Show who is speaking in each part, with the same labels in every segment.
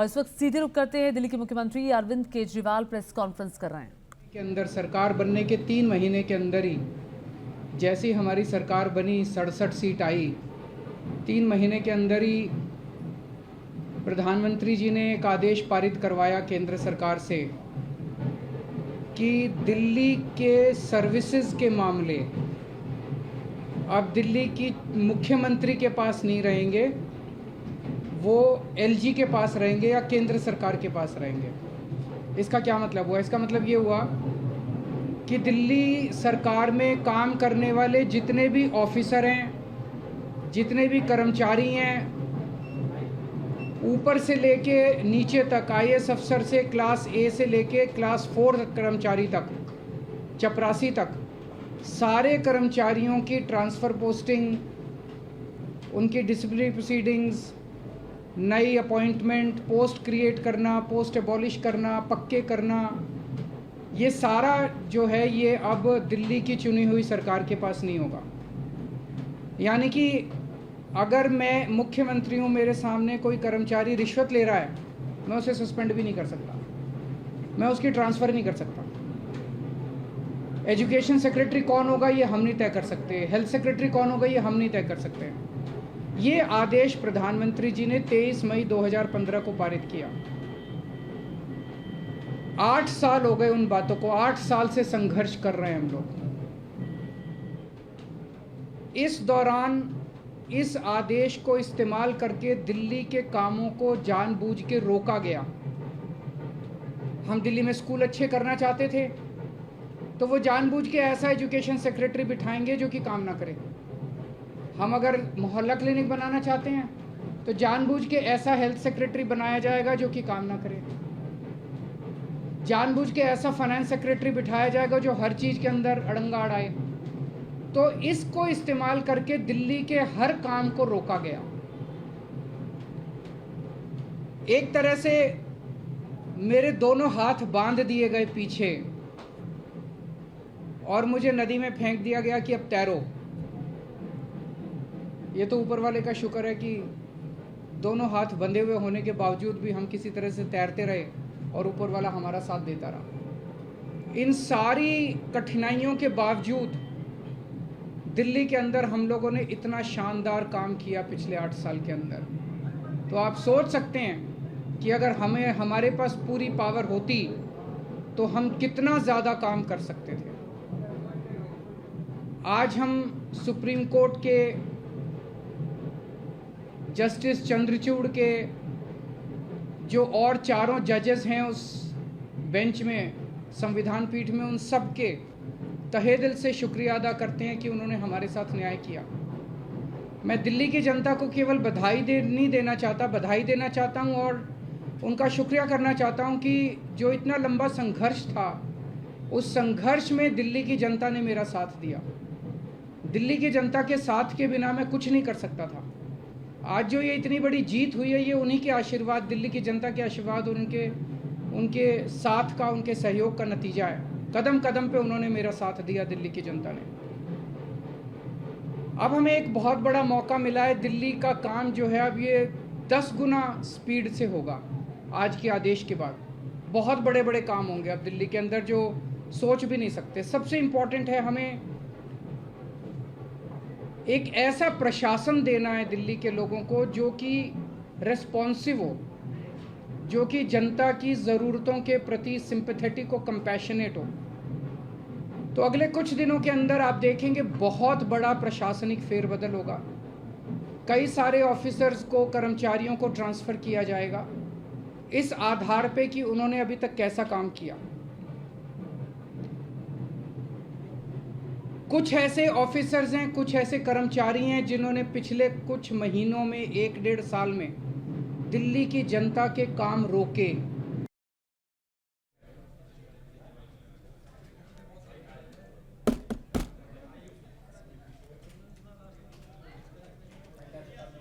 Speaker 1: और इस वक्त सीधे रुख करते हैं, दिल्ली के मुख्यमंत्री अरविंद केजरीवाल प्रेस कॉन्फ्रेंस कर रहे हैं।
Speaker 2: के अंदर सरकार बनने के 3 महीने के अंदर ही जैसे ही हमारी सरकार बनी 67 सीट आई। 3 महीने के अंदर ही प्रधानमंत्री जी ने एक आदेश पारित करवाया केंद्र सरकार से कि दिल्ली के सर्विसेज के मामले अब दिल्ली की मुख्यमंत्री के पास नहीं रहेंगे, वो एलजी के पास रहेंगे या केंद्र सरकार के पास रहेंगे। इसका क्या मतलब हुआ? इसका मतलब ये हुआ कि दिल्ली सरकार में काम करने वाले जितने भी ऑफिसर हैं, जितने भी कर्मचारी हैं, ऊपर से लेके नीचे तक, आईएएस अफसर से क्लास ए से लेके क्लास 4 कर्मचारी तक, चपरासी तक, सारे कर्मचारियों की ट्रांसफ़र पोस्टिंग, उनकी डिसिप्लिनरी प्रोसीडिंग्स, नई अपॉइंटमेंट, पोस्ट क्रिएट करना, पोस्ट एबॉलिश करना, पक्के करना, ये सारा जो है ये अब दिल्ली की चुनी हुई सरकार के पास नहीं होगा। यानी कि अगर मैं मुख्यमंत्री हूँ, मेरे सामने कोई कर्मचारी रिश्वत ले रहा है, मैं उसे सस्पेंड भी नहीं कर सकता, मैं उसकी ट्रांसफ़र नहीं कर सकता। एजुकेशन सेक्रेटरी कौन होगा ये हम नहीं तय कर सकते, हेल्थ सेक्रेटरी कौन होगा ये हम नहीं तय कर सकते। ये आदेश प्रधानमंत्री जी ने 23 मई 2015 को पारित किया। 8 साल हो गए उन बातों को, 8 साल से संघर्ष कर रहे हैं हम लोग। इस दौरान इस आदेश को इस्तेमाल करके दिल्ली के कामों को जानबूझ के रोका गया। हम दिल्ली में स्कूल अच्छे करना चाहते थे तो वो जानबूझ के ऐसा एजुकेशन सेक्रेटरी बिठाएंगे जो कि काम ना करे। हम अगर मोहल्ला क्लिनिक बनाना चाहते हैं तो जानबूझ के ऐसा हेल्थ सेक्रेटरी बनाया जाएगा जो कि काम ना करे। जानबूझ के ऐसा फाइनेंस सेक्रेटरी बिठाया जाएगा जो हर चीज़ के अंदर अड़ंगा अड़ाए। तो इसको इस्तेमाल करके दिल्ली के हर काम को रोका गया। एक तरह से मेरे दोनों हाथ बांध दिए गए पीछे और मुझे नदी में फेंक दिया गया कि अब तैरो। ये तो ऊपर वाले का शुक्र है कि दोनों हाथ बंधे हुए होने के बावजूद भी हम किसी तरह से तैरते रहे और ऊपर वाला हमारा साथ देता रहा। इन सारी कठिनाइयों के बावजूद दिल्ली के अंदर हम लोगों ने इतना शानदार काम किया पिछले 8 साल के अंदर। तो आप सोच सकते हैं कि अगर हमारे पास पूरी पावर होती तो हम कितना ज़्यादा काम कर सकते थे। आज हम सुप्रीम कोर्ट के जस्टिस चंद्रचूड़ के जो और 4 जजेस हैं उस बेंच में, संविधान पीठ में, उन सब के तहे दिल से शुक्रिया अदा करते हैं कि उन्होंने हमारे साथ न्याय किया। मैं दिल्ली की जनता को केवल नहीं देना चाहता, बधाई देना चाहता हूं और उनका शुक्रिया करना चाहता हूं कि जो इतना लंबा संघर्ष था, उस संघर्ष में दिल्ली की जनता ने मेरा साथ दिया। दिल्ली की जनता के साथ के बिना मैं कुछ नहीं कर सकता था। आज जो ये इतनी बड़ी जीत हुई है, ये उन्हीं के आशीर्वाद, दिल्ली की जनता के आशीर्वाद और उनके साथ का, उनके सहयोग का नतीजा है। कदम कदम पे उन्होंने मेरा साथ दिया दिल्ली की जनता ने। अब हमें एक बहुत बड़ा मौका मिला है। दिल्ली का काम जो है अब ये 10 गुना स्पीड से होगा। आज के आदेश के बाद बहुत बड़े बड़े काम होंगे अब दिल्ली के अंदर जो सोच भी नहीं सकते। सबसे इम्पोर्टेंट है हमें एक ऐसा प्रशासन देना है दिल्ली के लोगों को जो कि रेस्पॉन्सिव हो, जो कि जनता की ज़रूरतों के प्रति सिंपैथेटिक हो, कंपैशनेट हो। तो अगले कुछ दिनों के अंदर आप देखेंगे बहुत बड़ा प्रशासनिक फेरबदल होगा। कई सारे ऑफिसर्स को, कर्मचारियों को ट्रांसफ़र किया जाएगा इस आधार पे कि उन्होंने अभी तक कैसा काम किया। कुछ ऐसे ऑफिसर्स हैं, कुछ ऐसे कर्मचारी हैं जिन्होंने पिछले कुछ महीनों में, 1-1.5 साल में दिल्ली की जनता के काम रोके।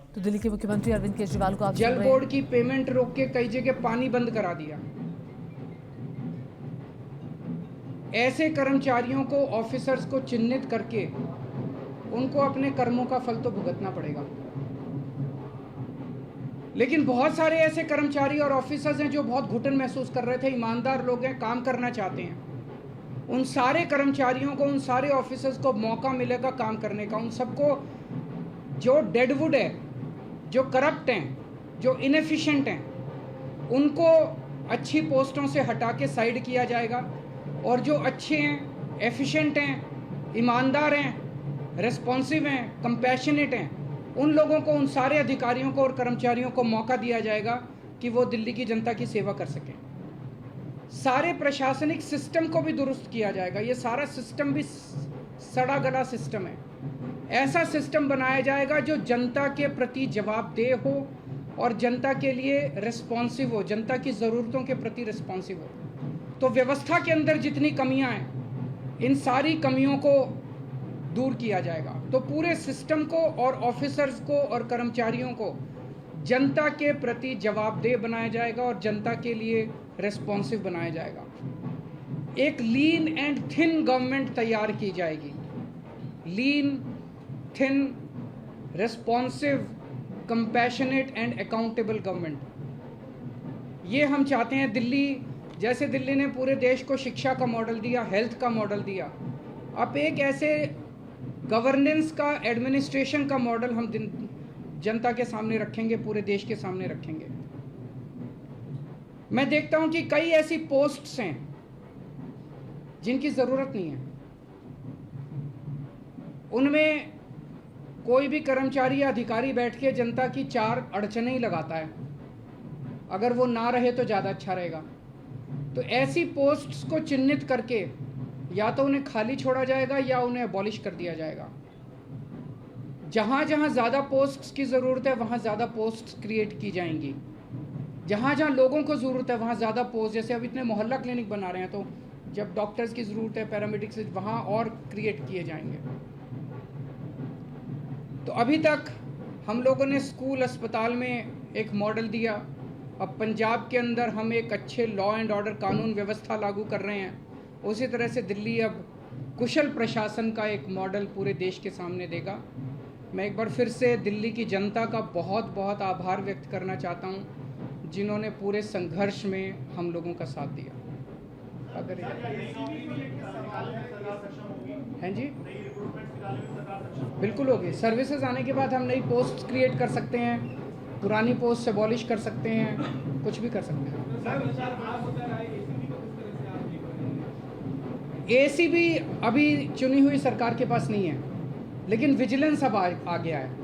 Speaker 1: तो दिल्ली के मुख्यमंत्री अरविंद केजरीवाल को आप
Speaker 2: जल बोर्ड की पेमेंट रोक के कई जगह पानी बंद करा दिया। ऐसे कर्मचारियों को, ऑफिसर्स को चिन्हित करके उनको अपने कर्मों का फल तो भुगतना पड़ेगा। लेकिन बहुत सारे ऐसे कर्मचारी और ऑफिसर्स हैं जो बहुत घुटन महसूस कर रहे थे, ईमानदार लोग हैं, काम करना चाहते हैं। उन सारे कर्मचारियों को, उन सारे ऑफिसर्स को मौका मिलेगा काम करने का। उन सबको जो डेडवुड है, जो करप्ट हैं, जो इनएफिशिएंट हैं, उनको अच्छी पोस्टों से हटा के साइड किया जाएगा, और जो अच्छे हैं, एफिशिएंट हैं, ईमानदार हैं, रिस्पॉन्सिव हैं, कंपैशनेट हैं, उन लोगों को, उन सारे अधिकारियों को और कर्मचारियों को मौका दिया जाएगा कि वो दिल्ली की जनता की सेवा कर सकें। सारे प्रशासनिक सिस्टम को भी दुरुस्त किया जाएगा। ये सारा सिस्टम भी सड़ा गला सिस्टम है। ऐसा सिस्टम बनाया जाएगा जो जनता के प्रति जवाबदेह हो और जनता के लिए रिस्पॉन्सिव हो, जनता की ज़रूरतों के प्रति रिस्पॉन्सिव हो। तो व्यवस्था के अंदर जितनी कमियां हैं, इन सारी कमियों को दूर किया जाएगा। तो पूरे सिस्टम को और ऑफिसर्स को और कर्मचारियों को जनता के प्रति जवाबदेह बनाया जाएगा और जनता के लिए रिस्पॉन्सिव बनाया जाएगा। एक लीन एंड थिन गवर्नमेंट तैयार की जाएगी। Lean, thin, responsive, compassionate and accountable government. ये हम चाहते हैं। दिल्ली, जैसे दिल्ली ने पूरे देश को शिक्षा का मॉडल दिया, हेल्थ का मॉडल दिया, अब एक ऐसे गवर्नेंस का, एडमिनिस्ट्रेशन का मॉडल हम जनता के सामने रखेंगे, पूरे देश के सामने रखेंगे। मैं देखता हूं कि कई ऐसी पोस्ट्स हैं जिनकी ज़रूरत नहीं है। उनमें कोई भी कर्मचारी या अधिकारी बैठ के जनता की चार अड़चनें ही लगाता है। अगर वो ना रहे तो ज़्यादा अच्छा रहेगा। तो ऐसी पोस्ट्स को चिन्हित करके या तो उन्हें खाली छोड़ा जाएगा या उन्हें अबॉलिश कर दिया जाएगा। जहाँ जहाँ ज़्यादा पोस्ट्स की ज़रूरत है वहाँ ज़्यादा पोस्ट्स क्रिएट की जाएंगी। जहाँ जहाँ लोगों को ज़रूरत है वहाँ ज़्यादा पोस्ट, जैसे अब इतने मोहल्ला क्लिनिक बना रहे हैं, तो जब डॉक्टर्स की ज़रूरत है, पैरामेडिक्स, वहाँ और क्रिएट किए जाएंगे। तो अभी तक हम लोगों ने स्कूल, अस्पताल में एक मॉडल दिया। अब पंजाब के अंदर हम एक अच्छे लॉ एंड ऑर्डर, कानून व्यवस्था लागू कर रहे हैं। उसी तरह से दिल्ली अब कुशल प्रशासन का एक मॉडल पूरे देश के सामने देगा। मैं एक बार फिर से दिल्ली की जनता का बहुत बहुत आभार व्यक्त करना चाहता हूं, जिन्होंने पूरे संघर्ष में हम लोगों का साथ दिया। अगर हैं जी, बिल्कुल होगी। सर्विसेज आने के बाद हम नई पोस्ट क्रिएट कर सकते हैं, पुरानी पोस्ट से अबॉलिश कर सकते हैं, कुछ भी कर सकते हैं। एसीबी अभी चुनी हुई सरकार के पास नहीं है, लेकिन विजिलेंस अब आ गया है।